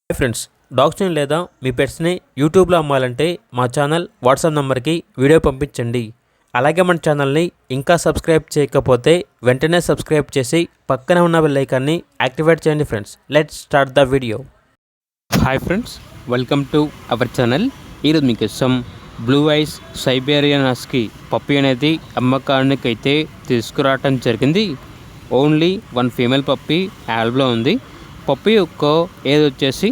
Hi friends, డాగ్స్ని లేదా మీ పెట్స్ని యూట్యూబ్లో అమ్మాలంటే మా ఛానల్ వాట్సాప్ నెంబర్కి వీడియో పంపించండి. అలాగే మన ఛానల్ని ఇంకా సబ్స్క్రైబ్ చేయకపోతే వెంటనే సబ్స్క్రైబ్ చేసి పక్కనే ఉన్న బెల్ ఐకాన్ని యాక్టివేట్ చేయండి. Friends, let's start the video. Hi friends, welcome to our channel. ఈరోజు మీకు blue ice Siberian husky puppy అనేది అమ్మకానికి అయితే తీసుకురావటం జరిగింది. ఓన్లీ వన్ ఫీమేల్ పప్పీ యాల్బ్లో ఉంది. పప్పీ యొక్క ఏజ్ వచ్చేసి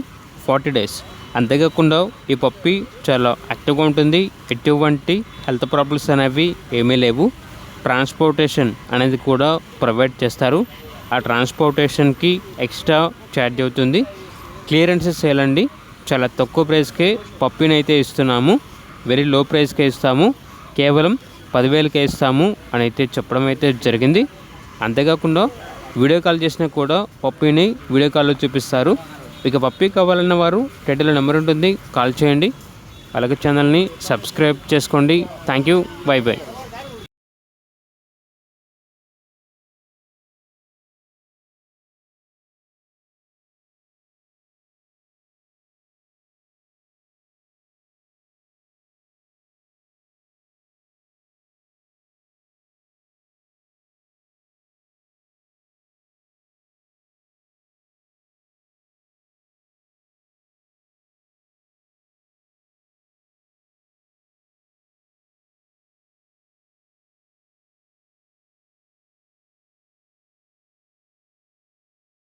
40 days. అంతేకాకుండా ఈ పప్పీ చాలా యాక్టివ్గా ఉంటుంది. ఎటువంటి హెల్త్ ప్రాబ్లమ్స్ అనేవి ఏమీ లేవు. ట్రాన్స్పోర్టేషన్ అనేది కూడా ప్రొవైడ్ చేస్తారు. ఆ ట్రాన్స్పోర్టేషన్కి ఎక్స్ట్రా ఛార్జ్ అవుతుంది. క్లియరెన్సెస్ చేయాలండి. చాలా తక్కువ ప్రైస్కే పప్పీని అయితే ఇస్తున్నాము. వెరీ లో ప్రైస్కే ఇస్తాము. కేవలం 10,000కే ఇస్తాము అని అయితే చెప్పడం అయితే జరిగింది. అంతేకాకుండా వీడియో కాల్ చేసినా కూడా పప్పీని వీడియో కాల్లో చూపిస్తారు. ఇక పప్పీ కావాలన్న వారు టైటిల్లో నెంబర్ ఉంటుంది, కాల్ చేయండి. అలాగే ఛానల్ని సబ్స్క్రైబ్ చేసుకోండి. Thank you. By by.